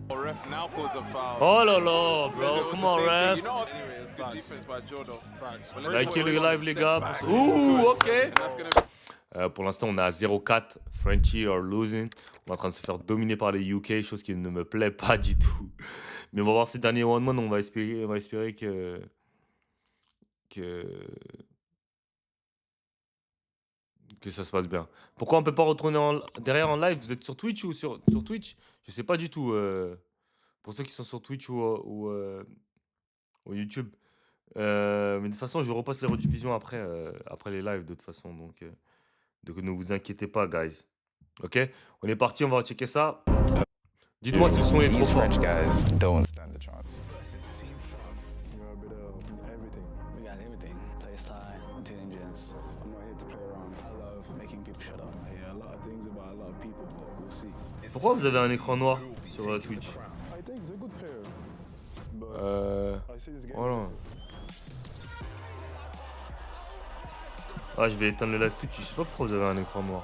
Ref now calls a foul. Oh là là, bro, come on, ref. You know, anyway, it's good defense by Jordan. Likez le live, les gars. Ouh, ok. Pour l'instant, on est à 0-4. Frenchie are losing. On est en train de se faire dominer par les UK, chose qui ne me plaît pas du tout. Mais on va voir ces derniers one-man. On va espérer que ça se passe bien. Pourquoi on peut pas retourner derrière en live? Vous êtes sur Twitch ou sur Twitch? Je sais pas du tout. Pour ceux qui sont sur Twitch ou YouTube. Mais de toute façon, je repasse les rediffusions après les lives, de toute façon. Donc ne vous inquiétez pas, guys. Ok? On est parti, on va checker ça. Dites-moi si le son est trop fort. French guys don't stand a chance. We got everything. Play style, intelligence. I'm not here to play around. I love making people shut up. Yeah, a lot of things about a lot of people, but we'll see. Pourquoi vous avez un écran noir sur Twitch? I think he's a good player. But I see this game. Voilà. Ah, je vais éteindre le live Twitch. Je sais pas pourquoi vous avez un écran noir.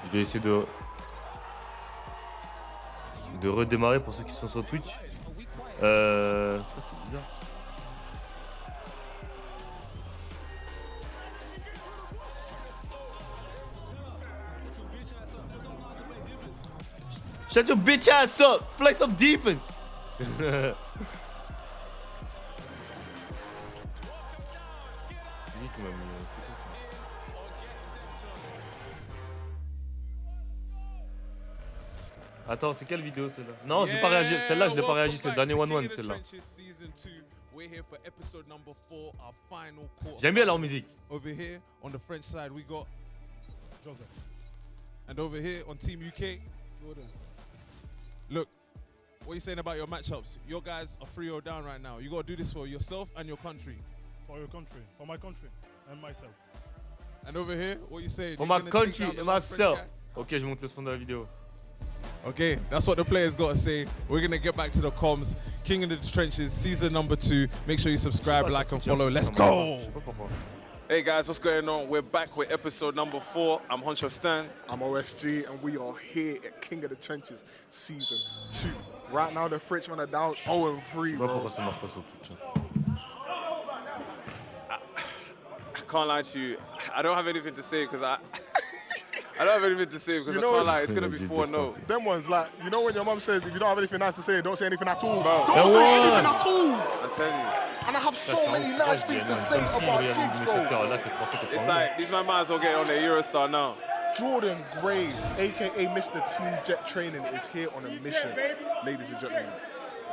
Je vais essayer de redémarrer pour ceux qui sont sur Twitch. Putain, c'est bizarre. Shut your bitch ass up! Play some defense! C'est lui qui m'a mis. C'est quoi ça? Attends, c'est quelle vidéo celle-là? Non, j'ai pas réagi. Celle-là, je l'ai pas réagi. C'est le dernier 1-1, celle-là. J'aime bien leur musique. Over here on the French side, we got Joseph. And over here on Team UK, Jordan. Look, what are you saying about your matchups? Your guys are 3-0 down right now. You got to do this for yourself and your country. For your country, for my country, and myself. And over here, what are you saying? For You're my gonna take country down the and last French myself. guy? Ok, je monte le son de la vidéo. Okay, that's what the players got to say. We're going to get back to the comms. King of the Trenches, season number 2. Make sure you subscribe, like, and follow. Let's go! Hey guys, what's going on? We're back with episode number 4. I'm Honcho Stan. I'm OSG, and we are here at King of the Trenches season 2. Right now, the Frenchmen are down 0-3, Je sais pas bro. pourquoi ça marche pas sur Twitch. I can't lie to you. I don't have anything to say because I don't have anything to say because You I know- can't lie. It's going to be 4-0. Them ones, like, you know when your mum says, if you don't have anything nice to say, don't say anything at all. Bro. Don't say anything at all. I'm telling you. And I have so many nice things to say about Jigs, bro. Là, c'est français, c'est It's pas like, these man might as well get on the Eurostar now. Jordan Gray, aka Mr. Team Jet Training, is here on a mission, ladies and gentlemen.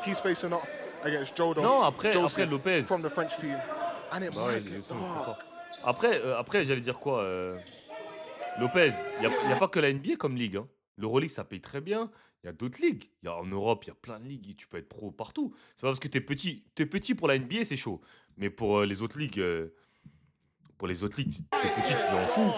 He's facing off against Jordan. Non, après Joseph Lopez. from the French team. And it Ouais, might le get son est trop dark. fort. Après j'allais dire quoi Lopez, il n'y a pas que la NBA comme ligue. Hein. L'Euroleague, ça paye très bien. Il y a d'autres ligues. Il y a en Europe, il y a plein de ligues. Tu peux être pro partout. C'est pas parce que t'es petit pour la NBA, c'est chaud. Mais pour les autres ligues, t'es petit, tu t'en fous.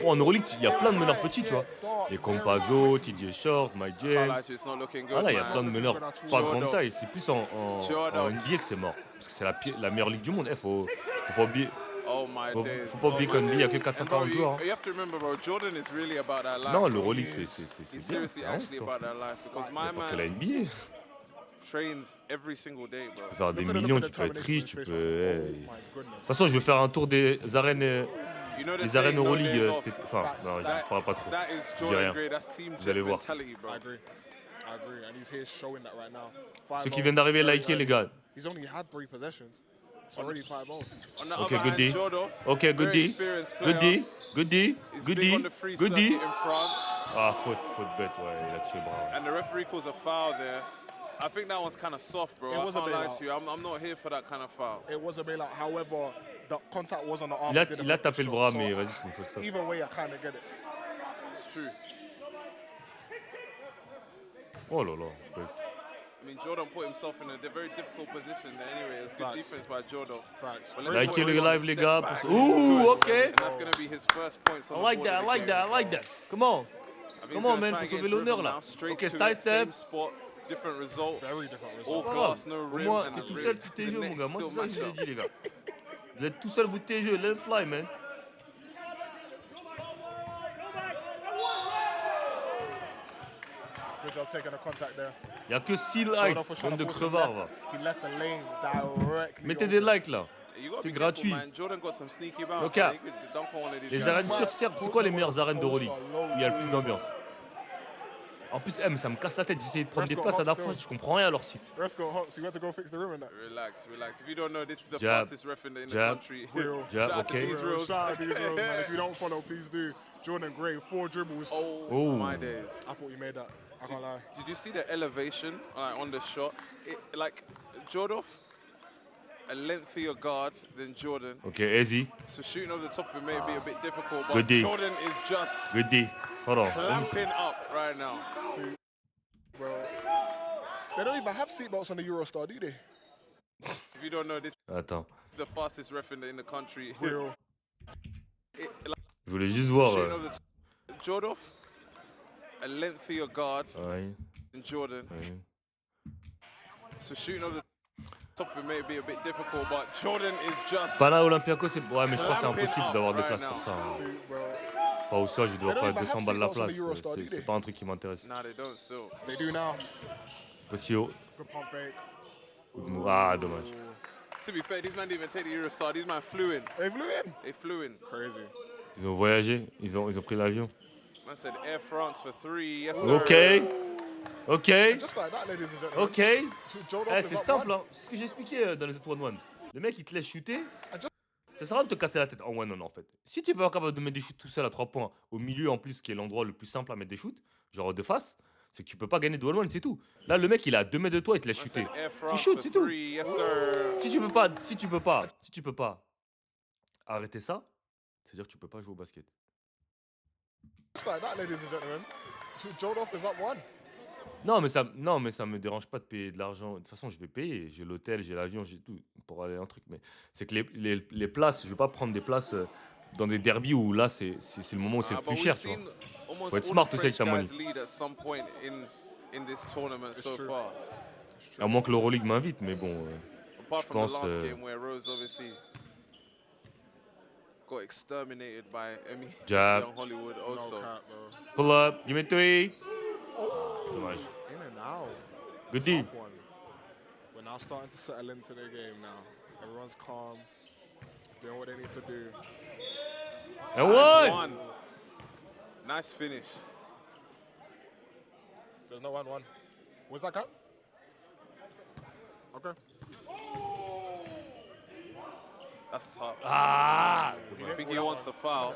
En Euroleague, il y a plein de meneurs petits, tu vois. Les Campazzo, TJ Short, Mike I can't James. lie to you, it's not looking good. Voilà, il y a man. plein de meneurs pas grande taille. C'est plus en NBA que c'est mort. Parce que c'est la meilleure ligue du monde. Faut pas oublier. Oh my days. Faut pas oublier qu'en NBA, il n'y a que 440 joueurs. You have to remember, bro, Jordan is really about that life. Non, bro. l'Euroleague, He's c'est He's bien. seriously C'est actually ouf, about that life because Il y a my pas que la man NBA. trains every single day, bro. Tu peux faire des Look at the millions, tu peux être determination riche, in tu his peux. face. De Oh toute my goodness. façon, je vais faire un tour des arènes. You know the Les arènes saying, no Euroleague, days off. enfin, non, je ne parle pas trop. That is Je dis rien. Jordan Gray. That's team Vous jet allez voir. mentality, bro. I agree. And he's here showing that right now. Ceux qui viennent d'arriver, likez les gars. He's only had 3 possessions. It's already 5-0. On the Okay, other good hand, D. Jordan, Ok, good very D. experienced Good player. D. Good D. He's Good big on D. the free Good circuit D. in France. Ah, faute bête, ouais, il a tué le bras. And the referee calls a foul there. I think that one's kind of soft, bro. It I was a can't lie bailout. to you. I'm not here for that kind of foul. It was a bailout. However, the contact was on the arm. Il a, It didn't il a affect the tapé le shot. bras, So, mais vas-y, c'est une fausse faute. either way, I kind of get it. It's true. Oh là là. I mean, Jordan put himself in a very difficult position there anyway. It was good Facts. defense by Jordan. Facts. But let's see Likez what le he live, les steps gars. back. Pour... Ouh, ok. And that's going to be his first points on I the like board that, I of the like game. that, I like that. Come on. I think Come he's on, gonna man, try faut and sauver get his l'honneur, rhythm là. now, straight Ok, to style it, same step. spot, different result. Very different All result. glass, no Pour rim, moi, and t'es the tout rim. seul, tu t'es The jeu, mon net gars. Moi, still c'est ça que je match vous ai up. dit, les gars. Vous êtes tout seul, vous t'es jeu. Let fly, man. Good job taking a contact there. Il y a que 6 Jordan likes, was trying bande de to force him crevards. left. Va. He left the lane directly. Mettez des open. likes là. You gotta C'est be careful, gratuit. man. Jordan got some sneaky bounce. Ok. Man. He could dunk on one of these Les guys. arènes turques serbes, c'est quoi les meilleures arènes d'Euroleague où il y a le plus d'ambiance? En plus, mais ça me casse la tête. J'essayais de prendre des places à la fois, je comprends rien à leur site. Let's go, Hawks. You went to go fix the room and that. Relax, relax. If you don't know, this is the Jab. fastest ref in the Jab. country. Real. Jab, Shout out to okay. these Real. reels. Shout out to these reels, man. If you don't follow, please do. Jordan Gray, 4 dribbles. Oh, my days. I thought you made that. I can't lie. Did you see the elevation on the shot? Like, Jordan, a lengthier guard than Jordan. Ok, easy. So shooting over the top of it may be a bit difficult, Good but D. Jordan is just Good D. Hold on. Let me see. clamping up right now. Bro. They don't even have seatbelts on the Eurostar, do they? If you don't know, this Attends. is the fastest ref in the country. Real. Je voulais juste voir. Shooting over the top. Jordan, a lengthier guard Ouais, than Jordan. ouais. So shooting over the top of it may be a bit difficult, but Jordan is just Pas là, Olympiakos, c'est. Ouais, mais je crois que c'est Clamping impossible up d'avoir des right places now. pour ça. Hein. Suit, bro. Enfin, au sol, je dois They don't pas even 200 have balles la seatbelts on the place. Eurostar, do C'est they? pas un truc qui m'intéresse. Nah, they don't still. They do now. Aussi haut. Good pump fake. Ah, dommage. To be fair, these men didn't even take the Eurostar. These men flew in. They flew in. They flew in. Crazy. Ils ont voyagé, ils ont pris l'avion. Man said Air France for 3. Yes, sir. Ok. Ok. Just like that, ladies and gentlemen. Ok. Jordan Eh, is c'est up simple, one. hein. C'est ce que j'ai expliqué dans les autres 1-1. Le mec, il te laisse shooter. Ça sert à rien de te casser la tête en 1-1 en fait. Si tu es pas capable de mettre des shoots tout seul à 3 points, au milieu en plus, qui est l'endroit le plus simple à mettre des shoots, genre de face, c'est que tu peux pas gagner de 1-1, c'est tout. Là, le mec, il est à 2 mètres de toi, il te laisse Man shooter. said Air France shoot, for c'est tout. 3. Yes, sir. Si tu peux pas arrêter ça, c'est-à-dire que tu peux pas jouer au basket. Just like that, ladies and gentlemen. Jordan is up one. Non, mais ça me dérange pas de payer de l'argent. De toute façon, je vais payer. J'ai l'hôtel, j'ai l'avion, j'ai tout pour aller un truc. Mais c'est que les places, je vais pas prendre des places dans des derbies où là, c'est le moment où c'est le But plus we've cher. Tu vois. seen almost Faut être all smart the aussi avec French ta guys money. lead at some point in this tournament so true. far. À moins que l'Euroleague m'invite, mais bon. Apart Je from the pense, last game where Rose obviously got exterminated by Emmy Jab. Young Hollywood No also. cap, bro. Pull up, give me 3. Dommage. In and out. Good D. Tough one. We're now starting to settle into their game now. Everyone's calm, doing what they need to do. And And one! Nice finish. There's no 1-1. Where's that count? Okay. That's tough. Ah! I think he wants to foul.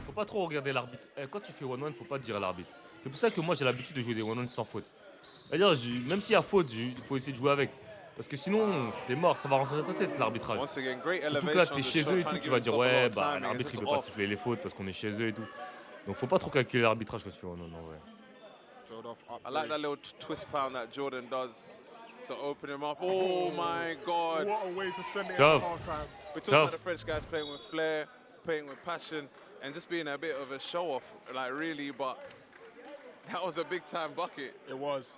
Faut pas trop regarder l'arbitre. Quand tu fais 1-1, faut pas te dire à l'arbitre. C'est pour ça que moi j'ai l'habitude de jouer des 1-1 sans faute. C'est-à-dire, même s'il y a faute, il faut essayer de jouer avec. Parce que sinon, t'es mort, ça va rentrer dans ta tête l'arbitrage. Once again, great Surtout que là, elevation. t'es on the chez shot, eux et trying tout, to tu give vas dire himself a lot ouais, of bah timing, l'arbitre it's il just peut pas off. siffler les fautes parce qu'on est chez eux et tout. Donc faut pas trop calculer l'arbitrage quand tu fais 1-1 en vrai. Jordan up I like three. that little twist pound that Jordan does to open him up. Oh my God. What a way to send it Tough. into half time. We're talking about Tough. the French guys playing with flair, playing with passion, and just being a bit of a show off, like really, but that was a big time bucket. It was.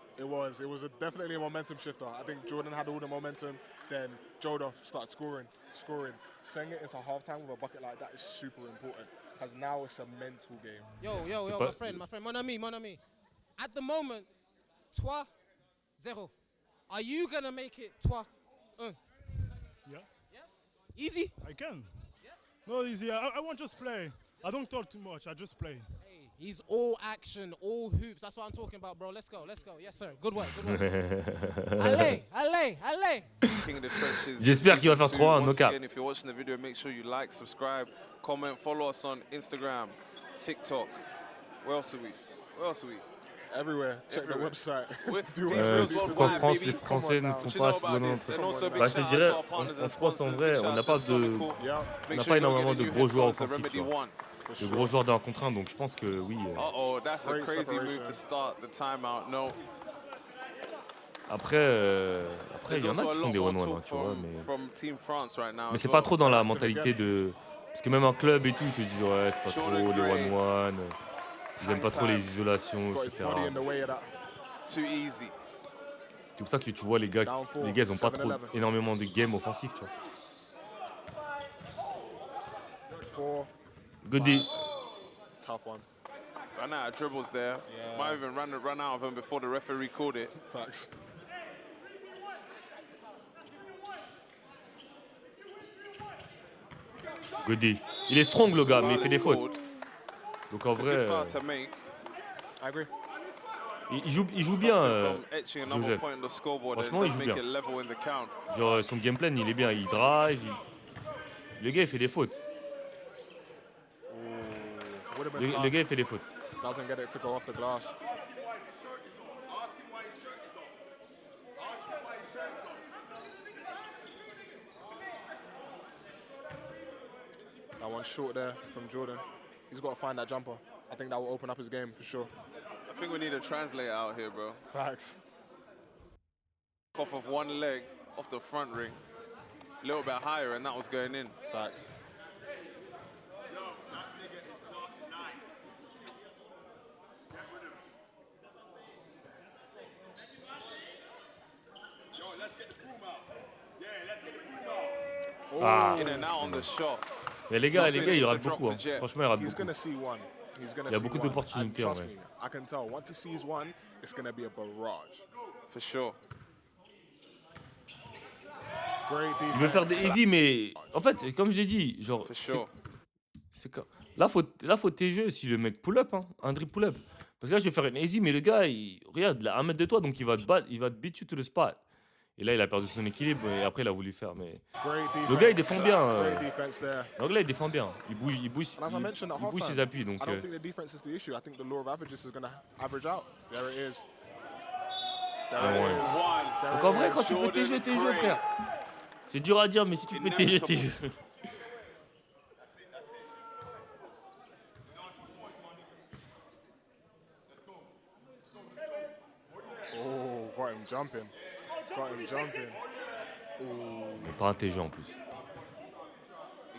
Definitely a momentum shifter. I think Jordan had all the momentum. Then Jordan started scoring. Sending it into halftime with a bucket like that is super important because now it's a mental game. Yo, pas- my friend, mon ami. At the moment, 3-0. Are you gonna make it 3-1? Yeah, Easy? I can. No, easy. I won't just play. I don't talk too much. I just play. Hey, he's all action, all hoops. That's what I'm talking about, bro. Let's go. Yes, sir. Good work. Allez. King of the trenches. J'espère qu'il va faire Season 3-1, two. no Once cap. again, if you're watching the video, make sure you like, subscribe, comment, follow us on Instagram, TikTok. Where else are we? Everywhere. Check Everywhere. the website. With Do these what reels you need to worldwide, Qu'en do. France, baby. les Français ne now. font What you pas know ce about bon this? And also a big Bah, je te shout out dirais, to our partners and en France, en sponsors. vrai, Big on shout n'a out pas to Sonical. Yeah. Make n'a sure pas you go énormément get the de new gros joueurs headphones, the offensifs, Remedy tu vois. One. de gros joueurs d'un contre un, donc je pense que oui. Uh-oh, that's a Great crazy move separation. to start the timeout. No. Après, il There's y en a also a qui font lot des more 1-1, talk tu vois, mais from Team France right now. mais as c'est well. pas trop dans la Back to the mentalité game. de... Parce que même en club et tout, ils te disent ouais, c'est pas trop, Jordan les Gray. 1-1, ils aiment pas trop les Hang time. isolations, Got his etc. body in the way of that. Too easy. C'est pour ça que tu vois les gars, Down four, ils ont pas trop 7-11. énormément de game offensif, tu vois. 4. Good D. Tough one. Ran out of dribbles there. Yeah. Might even run out of them before the referee called it. Facts. Goody. Il est strong le gars, mais il fait des fautes. Foul is Donc en called. It's a vrai, good foul to make. I agree. il joue Stops bien. him from etching another Joseph. point on the scoreboard and Franchement, il does joue make bien. it level in the count. Genre son game plan, il est bien. Il drive. Le gars, il fait des fautes. Ooh, would have been Le tough. gars, il fait des fautes. Doesn't get it to go off the glass. That one short there from Jordan. He's got to find that jumper. I think that will open up his game for sure. I think we need a translator out here, bro. Facts. Off of one leg, off the front ring. A little bit higher, and that was going in. Facts. Ah. In and out on the shot. Mais les gars, Something il needs rate to drop beaucoup. for Jet. Franchement, il rate He's beaucoup. gonna see one. He's gonna Il y a see beaucoup one. d'opportunités, And en trust vrai. me, I can tell. Once he sees one, it's gonna be a barrage. For sure. Great defense. Il veut faire des easy, mais en fait, comme je l'ai dit, genre, For sure. c'est quand... là, faut tes jeux si le mec pull up, hein, un dribble pull up. Parce que là, je vais faire une easy, mais le gars, regarde, il est à 1 mètre de toi, donc il va te battre, il va te beat you to the spot. Et là, il a perdu son équilibre et après, il a voulu faire. Mais Great defense. le gars, il défend bien. Great defense there. L'anglais, il défend bien. Il bouge, And as I mentioned at il bouge halftime, ses appuis. Donc, I don't think the defense is the issue. I think the law of averages is going to average out. There it is. There Ah it ouais. is. One. There donc it en vrai, is. quand tu fais tes jeux, frère. C'est dur à dire, mais si tu fais tes jeux. Oh, got him jumping. Got him jumping. Mais pas intelligent en plus.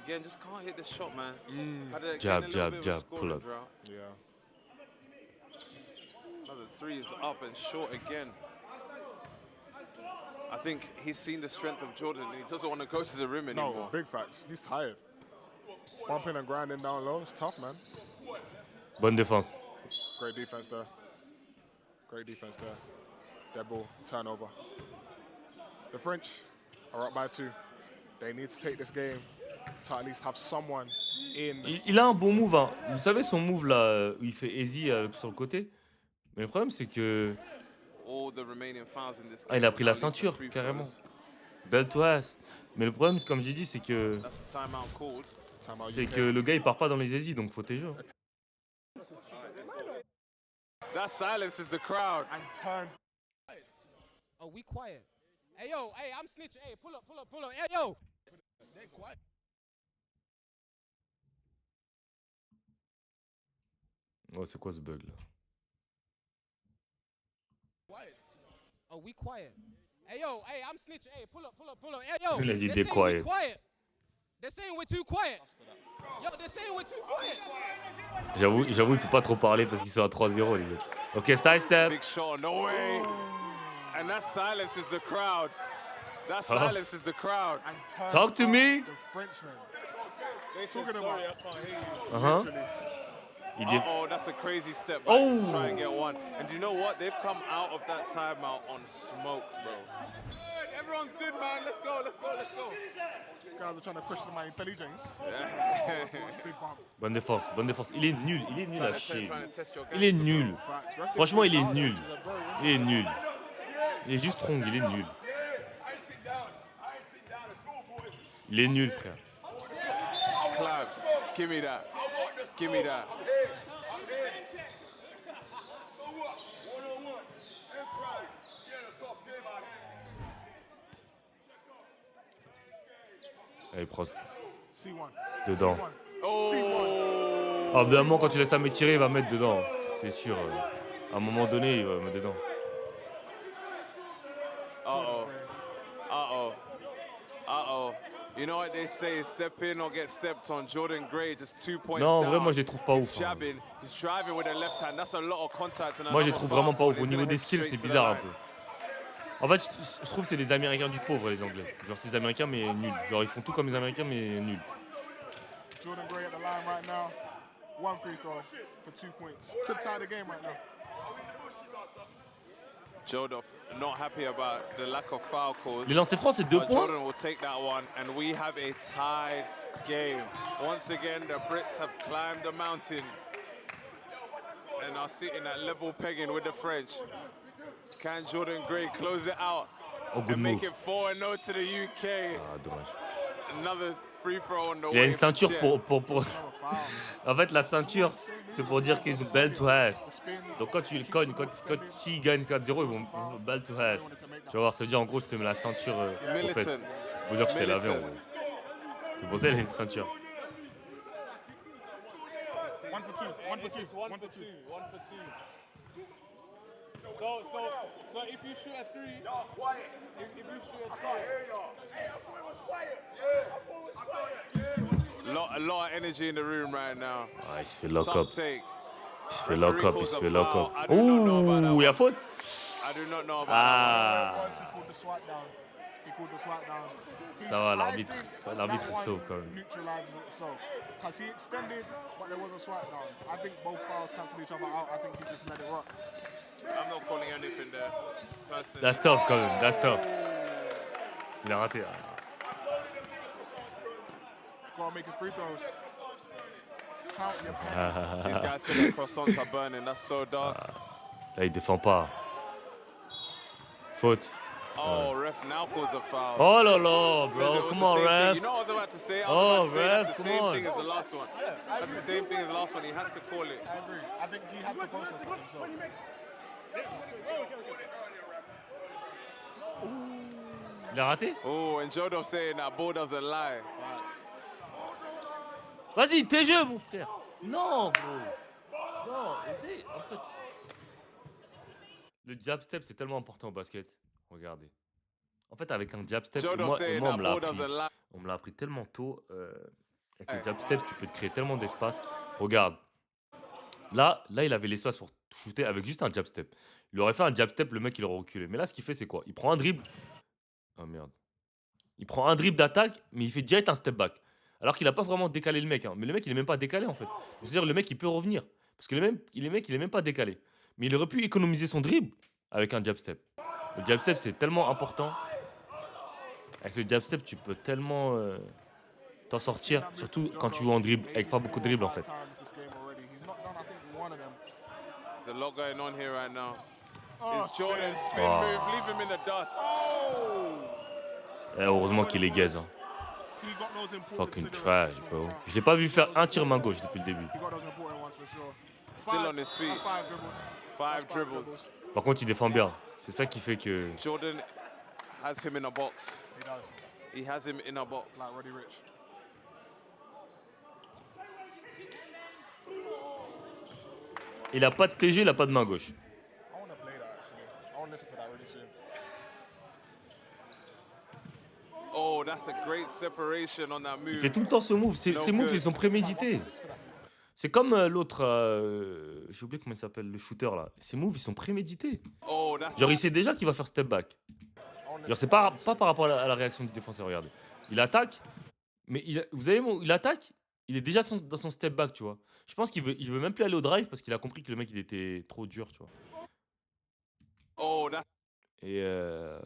Again, just can't hit the shot, man. Had a- Jab, getting a little jab, bit of a jab, scoring pull up. drought. Yeah. Another three is up and short again. I think he's seen the strength of Jordan and he doesn't want to go to the rim No, anymore. big facts. He's tired. Bumping and grinding down low. It's tough, man. Bonne défense. Great defense there. Great defense there. Dead ball. Turnover. The French are up by 2. They need to take this game to at least have someone in. Il a un bon move. Hein. Vous savez son move là, où il fait easy sur le côté. Mais le problème, c'est que. All the remaining fouls in this game Ah, il a pris will la now lead to ceinture, free carrément. throws. Belle to ass. Mais le problème, comme j'ai dit, c'est que. That's the timeout called. Timeout C'est UK. que le gars, il part pas dans les easy, donc faut tes jeux. That silences the crowd. And turns. Oh, we quiet. Hey, yo, hey, I'm snitching. Hey, pull up, pull up, pull up. Hey, yo. They quiet. Oh, c'est quoi ce bug là? Quiet. Oh, we quiet. Hey, yo, hey, I'm snitching. Hey, pull up, pull up, pull up. Hey, yo. Il a dit they're they're saying quiet. we quiet. They're saying we're too quiet. Yo, they're saying we're too quiet. J'avoue, il peut pas trop parler parce qu'ils sont à 3-0 les gars. Ok, style step. Big shot, no way. And that silences the crowd. That silences the crowd. And turns Talk to up me. The Frenchman. They talking about. Uh-huh. Literally. Il dit. Oh, that's a crazy step back. Oh. Try and get one. And do you know what? They've come out of that timeout on smoke, bro. Everyone's good, man. Let's go, let's go, let's go. Guys are trying to question my intelligence. Big bump. Bonne défense, bonne défense. Il est nul à chier. Trying to test your Il est gangster, bro. nul. Facts. Ref Franchement, il est didn't nul. foul, which is a very Il est nul. Il est juste strong, il est nul. Il est nul, frère. Claps. Give me that. Give me that. Allez, prends C1. dedans. Oh. Ah, évidemment, quand tu laisses Ahmed tirer, il va mettre dedans. C'est sûr. À un moment donné, il va mettre dedans. Uh-oh. Uh-oh. Uh-oh. You know what they say, step in or get stepped on. Jordan Gray just 2 points Non, en down. vrai, moi, je les trouve pas He's ouf. hein. jabbing, he's driving with the left hand. That's a lot of contact. And Moi, je les another trouve foul, vraiment pas and ouf. Au he's niveau gonna des head skills, straight c'est to the bizarre un line. peu. En fait, je trouve que c'est les Américains du pauvre, les Anglais. Genre, c'est les Américains, mais nuls. Genre, ils font tout comme les Américains, mais nuls. Jordan Gray at the line right now. one free throw for 2 points. Could tie the game right now. Jodoff not happy about the lack of foul calls. Les lancers francs, c'est 2 But points. Jordan will take that one, and we have a tied game. Once again, the Brits have climbed the mountain and are sitting at level pegging with the French. Can Jordan Gray close it out Oh, good and make move. it 4-0 to the UK? Ah, dommage. Another free throw on the Il a way. une for ceinture Chet. pour... En fait, la ceinture, c'est pour dire qu'ils ont belt to ass. Donc quand tu le cognes, s'ils gagnent 4-0, ils vont belt to ass. Tu vas voir, ça veut dire en gros, je te mets la ceinture aux fesses. Militant. C'est pour dire que je t'ai lavé en Militant. gros. C'est pour ça qu'il a une ceinture. 1 for 2. 1 for 2. 1 for 2. So if you shoot a three, if you shoot a three, a lot of energy in the room right now. Ah, il se fait lock Tough up. take. Il se fait lock up, il se fait lock up. I do not know about that Ouh, il y a one. faute. I do not know about Ah, Once he called the swat down. He called the swat down. ça va, I l'arbitre. think Ça, l'arbitre, il that sauve one quand même. neutralizes itself. Because he extended, but there was a swat down. I think both fouls cancel each other out. I think he just let it rock. that. I'm not calling anything there. Personally. That's tough quand même, that's tough. Il a raté. Gotta make his free throws. Count your points. These guys said that croissants are burning. That's so dark. Là, il défend pas. Faute. Oh, ref now calls a foul. Oh là là, Says it bro, was come the on, same thing. ref. You know what I was about to say? I was Oh, about to say ref, that's the come same on. thing as the last one. That's the same thing as the last one. He has to call it. I agree. I think he had to process that himself. Il a raté. Oh, and Jodoff saying that ball doesn't lie. Vas-y, t'es jeu, mon frère. Non, bro. Non, c'est... En fait... Le jab step, c'est tellement important au basket. Regardez. En fait, avec un jab step, Jodoff moi, saying on that me l'a ball appris. doesn't lie. On me l'a appris tellement tôt. Avec le jab step, tu peux te créer tellement d'espace. Regarde. Là, il avait l'espace pour shooter avec juste un jab step. Il aurait fait un jab step, le mec, il aurait reculé. Mais là, ce qu'il fait, c'est quoi? Il prend un dribble. Oh merde. Il prend un dribble d'attaque, mais il fait direct un step back. Alors qu'il n'a pas vraiment décalé le mec. Hein. Mais le mec, il n'est même pas décalé, en fait. C'est-à-dire, le mec, il peut revenir. Parce que le mec, il est même pas décalé. Mais il aurait pu économiser son dribble avec un jab step. Le jab step, c'est tellement important. Avec le jab step, tu peux tellement t'en sortir. Surtout quand tu joues en dribble, avec pas beaucoup de dribble, en fait. There's a lot going on here right now. Is Jordan spin Oh. move? Leave him in the dust. Et heureusement qu'il est gaze. Hein. Fucking trash, bro. Je l'ai pas vu faire un tir main gauche depuis le début. Still on his feet. 5 dribbles. Par contre, il défend bien. C'est ça qui fait que... Jordan has him in a box. He has him in a box. Like Roddy Rich. Il a pas de TG, il a pas de main gauche. I want to play that actually. I want to listen to that really soon. Oh, that's a great separation on that Il move. fait tout le temps ce move. Ces moves, ils sont prémédités. C'est comme l'autre... J'ai oublié comment il s'appelle, le shooter là. Ces moves, ils sont prémédités. Oh, that's Genre, il sait déjà qu'il va faire step back. Genre, c'est pas par rapport à la réaction du défenseur, regardez. Il attaque, mais vous avez il attaque, il est déjà dans son step back, tu vois. Je pense qu'il veut même plus aller au drive parce qu'il a compris que le mec, il était trop dur, tu vois. Oh, that's Et a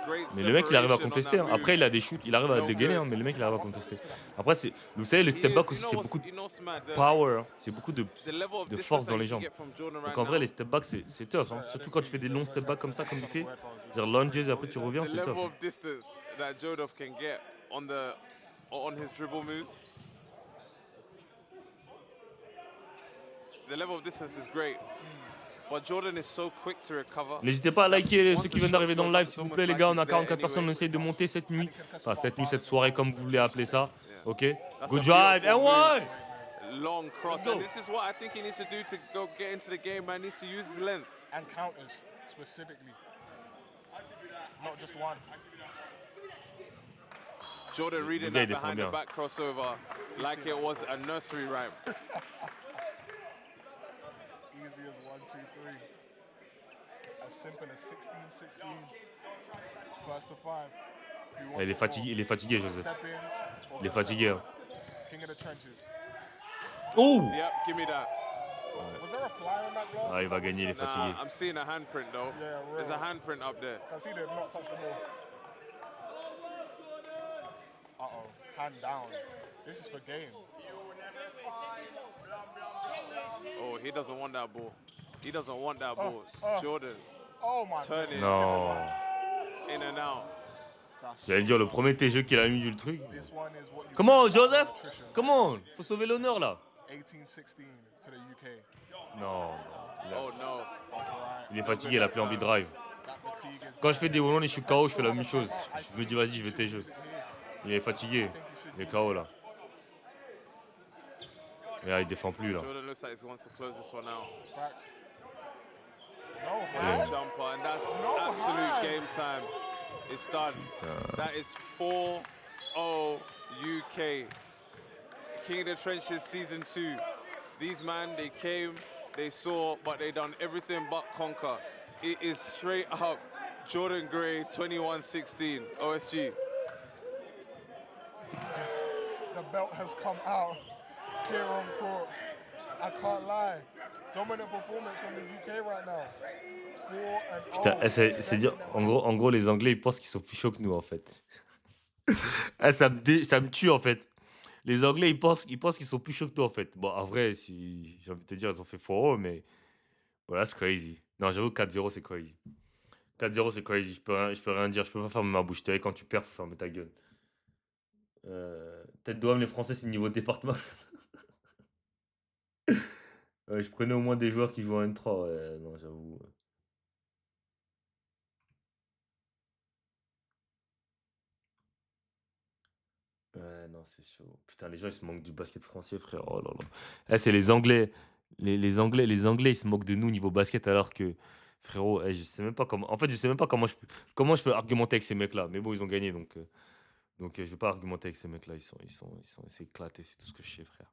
great mais le mec, il arrive à separation on contester. that Hein. move. Après, il a des shoots, il arrive à No dégainer, good. hein, mais le mec, il arrive à contester. Après, vous savez, le He step is- back you aussi, know c'est what's- beaucoup de you know, Smad, the- power, hein. C'est beaucoup de the level of de distance force that dans les you can jambes. get from Jordan right Donc en vrai, now. les step back, c'est tough. Hein. Surtout quand tu fais des longs step back comme ça, comme il fait. C'est-à-dire lunges et après tu reviens, The c'est level tough. of distance that Jodoff can get on his dribble moves. The level of distance is great. But Jordan is so quick to recover. N'hésitez pas à liker Once ceux the qui viennent d'arriver shot dans le goes up, live, it's s'il vous almost plaît, les like gars. On he's a there 44 anyway. personnes, on essaye de monter cette nuit. Enfin, cette soirée, comme vous voulez appeler ça. Ok? That's Good a drive, beautiful and move. one! Long cross. Let's go. And this is what I think he needs to do to go get into the game, man. He needs to use his length. And counters specifically. Not just one. Jordan reading gars, that il défend behind the bien. back crossover like it was a nursery rhyme. Easy as 1, 2, 3. As simple as 16-16. First to 5. Who wants Il est it fatigué, more? il est fatigué, Joseph. Step in or Il est get fatigué. stepped Hein. on? King of the trenches. Oh! Yep, give me that. Was there a fly on that glass? Ah, il va gagner, il est fatigué. Nah, I'm seeing a handprint though. Yeah, There's a real. handprint up there. I see they've not touched the ball. Uh-oh, hand down. This is for game. Oh, he doesn't want that ball. He doesn't want that ball. oh. Jordan, Oh my turning Non. in and out. That's J'allais dire le premier TG qu'il a mis du truc. This one is what you Comment, call Joseph? nutrition. Comment? Faut sauver l'honneur là. 18-16 to the UK. Non. Oh no. Right. Il est fatigué, il a plus envie de drive. That fatigue is Quand je fais des wallons et je suis KO, je fais la même chose. Je me dis vas-y, je vais TG. here. Il est fatigué. Il est KO là. Et là, il défend plus là. Jordan looks like he wants to close this one out. Facts. No Yeah. high. Jumper, and that's No absolute high. game time. It's done. That is 4-0 UK. King of the Trenches Season 2. These men, they came, they saw, but they done everything but conquer. It is straight up Jordan Gray 21-16 OSG. The belt has come out here on court. I can't lie. Dominant performance from the UK right now. 4-0. Putain, c'est dire, en gros, les Anglais, ils pensent qu'ils sont plus chauds que nous, en fait. Ça me tue, en fait. Les Anglais, ils pensent qu'ils sont plus chauds que nous, en fait. Bon, en vrai, si, j'ai envie de te dire, ils ont fait 4-0, mais voilà, c'est crazy. Non, j'avoue, 4-0, c'est crazy. 4-0, c'est crazy. Je peux rien dire. Je peux pas fermer ma bouche. Tu vois, quand tu perds, faut fermer ta gueule. Tête d'OM, les Français, c'est le niveau département. Je prenais au moins des joueurs qui jouent en N3. Ouais, non, j'avoue. Ouais, non, c'est chaud. Putain, les gens, ils se moquent du basket français, frère. Oh là là. Eh, c'est les Anglais. Les Anglais, ils se moquent de nous niveau basket alors que, frérot, je sais même pas comment. En fait, je sais même pas comment je peux argumenter avec ces mecs-là. Mais bon, ils ont gagné, donc je vais pas argumenter avec ces mecs-là. C'est éclaté, c'est tout ce que je sais, frère.